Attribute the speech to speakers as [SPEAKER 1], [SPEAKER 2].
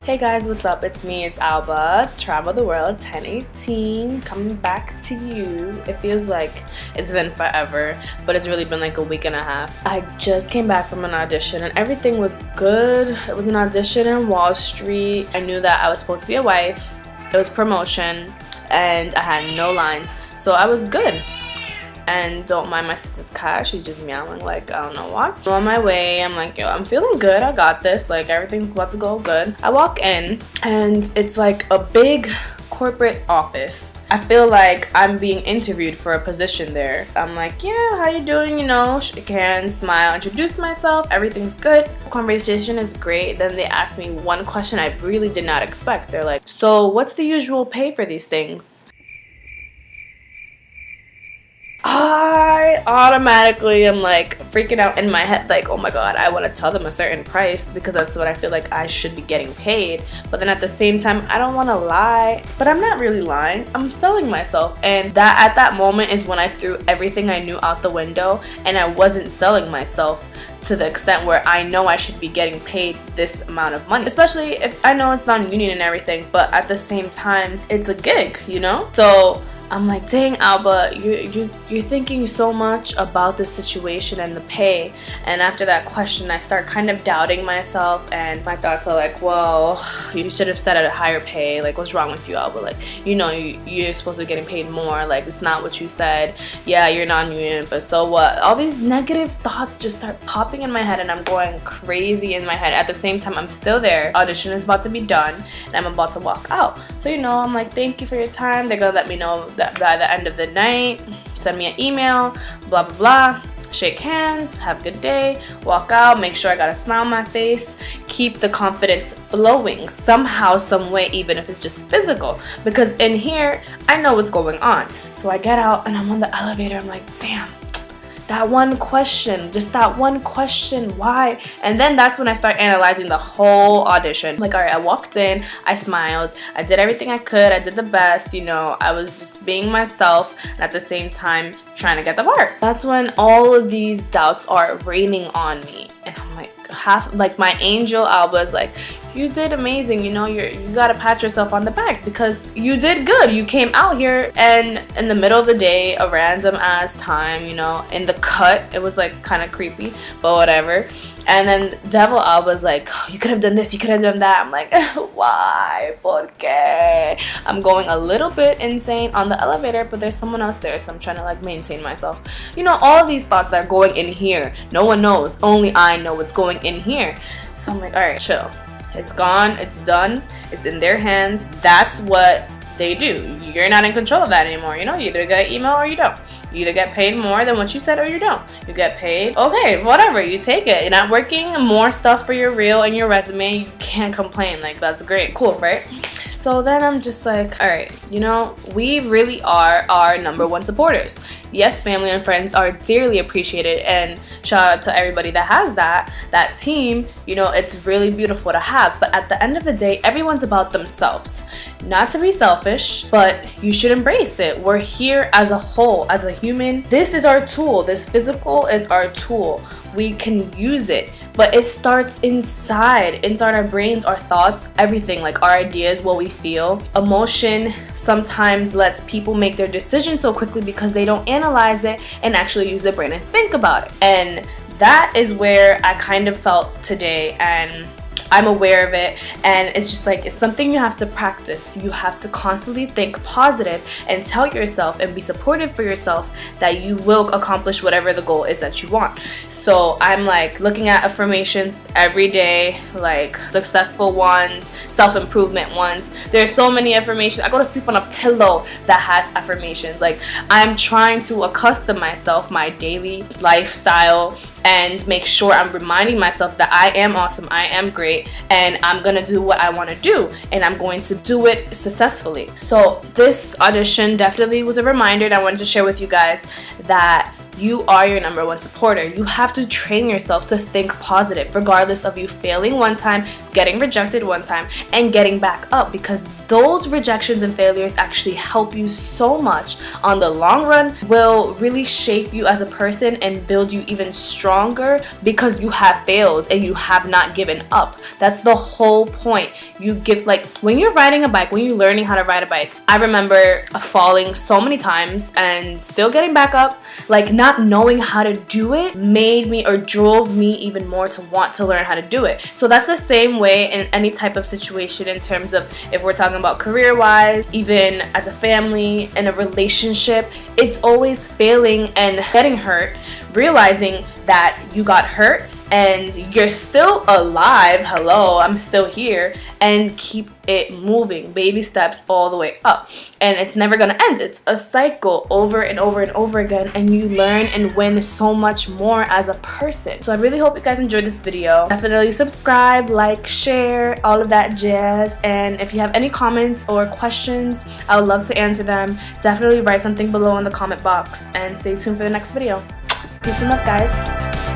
[SPEAKER 1] Hey guys, what's up? It's me, it's Alba, Travel the World 1018, coming back to you. It feels like it's been forever, but it's really been like a week and a half. I just came back from an audition and everything was good. It was an audition in Wall Street. I knew that I was supposed to be a wife. It was promotion and I had no lines, so I was good. And don't mind my sister's cat, she's just meowing like I don't know what. I'm on my way, I'm like, yo, I'm feeling good, I got this, like everything's about to go good. I walk in and it's like a big corporate office. I feel like I'm being interviewed for a position there. I'm like, yeah, how you doing? You know, shake hands, smile, introduce myself, everything's good. Conversation is great. Then they asked me one question I really did not expect. They're like, so what's the usual pay for these things? I automatically am like freaking out in my head, like, oh my god, I want to tell them a certain price because that's what I feel like I should be getting paid. But then at the same time, I don't want to lie, but I'm not really lying. I'm selling myself. And that at that moment is when I threw everything I knew out the window and I wasn't selling myself to the extent where I know I should be getting paid this amount of money, especially if I know it's non-union and everything, but at the same time, it's a gig, you know? So I'm like, dang, Alba, you're thinking so much about the situation and the pay. And after that question, I start kind of doubting myself, and my thoughts are like, well, you should have said at a higher pay. Like, what's wrong with you, Alba? Like, you know, you're supposed to be getting paid more. Like, it's not what you said. Yeah, you're non-union, but so what? All these negative thoughts just start popping in my head, and I'm going crazy in my head. At the same time, I'm still there. Audition is about to be done, and I'm about to walk out. So, you know, I'm like, thank you for your time. They're gonna let me know that by the end of the night, send me an email, blah blah blah, shake hands, have a good day, walk out, make sure I got a smile on my face, keep the confidence flowing somehow, some way, even if it's just physical, because in here I know what's going on. So I get out and I'm on the elevator. I'm like, damn, that one question, just that one question, why? And then that's when I start analyzing the whole audition. Like, all right, I walked in, I smiled, I did everything I could, I did the best, you know, I was just being myself and at the same time trying to get the part. That's when all of these doubts are raining on me, and I'm like, my angel Alba is like, you did amazing, you know, you gotta pat yourself on the back because you did good. You came out here and in the middle of the day, a random ass time, you know, in the cut, it was like kind of creepy, but whatever. And then Devil Alba's like, oh, you could have done this, you could have done that. I'm like, why? ¿Por qué? I'm going a little bit insane on the elevator, but there's someone else there, so I'm trying to like maintain myself. You know, all of these thoughts that are going in here, no one knows, only I know what's going in here. So I'm like, all right, chill. It's gone, it's done, it's in their hands. That's what they do. You're not in control of that anymore. You know, you either get an email or you don't. You either get paid more than what you said or you don't. You get paid, okay, whatever, you take it. You're not working, more stuff for your reel and your resume, you can't complain. Like, that's great, cool, right? So then I'm just like, all right, you know, we really are our #1 supporters. Yes, family and friends are dearly appreciated, and shout out to everybody that has that team. You know, it's really beautiful to have, but at the end of the day, everyone's about themselves. Not to be selfish, but you should embrace it. We're here as a whole, as a human. This is our tool. This physical is our tool. We can use it, but it starts inside our brains, our thoughts, everything, like our ideas, what we feel. Emotion sometimes lets people make their decisions so quickly because they don't analyze it and actually use their brain and think about it. And that is where I kind of felt today, and I'm aware of it, and it's just like, it's something you have to practice. You have to constantly think positive and tell yourself and be supportive for yourself that you will accomplish whatever the goal is that you want. So I'm like looking at affirmations every day, like successful ones, self-improvement ones. There's so many affirmations. I go to sleep on a pillow that has affirmations. Like, I'm trying to accustom myself, my daily lifestyle, and make sure I'm reminding myself that I am awesome, I am great, and I'm gonna do what I want to do, and I'm going to do it successfully. So this audition definitely was a reminder that I wanted to share with you guys that you are your number one supporter. You have to train yourself to think positive, regardless of you failing one time, getting rejected one time, and getting back up, because those rejections and failures actually help you so much on the long run, will really shape you as a person and build you even stronger, because you have failed and you have not given up. That's the whole point. You give, like, when you're riding a bike, when you're learning how to ride a bike, I remember falling so many times and still getting back up. Like, not knowing how to do it made me, or drove me even more to want to learn how to do it. So that's the same way in any type of situation, in terms of if we're talking about career-wise, even as a family, in a relationship. It's always failing and getting hurt, realizing that you got hurt and you're still alive. Hello, I'm still here, and keep it moving, baby steps all the way up. And it's never gonna end. It's a cycle over and over and over again, and you learn and win so much more as a person. So I really hope you guys enjoyed this video. Definitely subscribe, like, share, all of that jazz. And if you have any comments or questions, I would love to answer them. Definitely write something below in the comment box, and stay tuned for the next video. Peace and love, guys.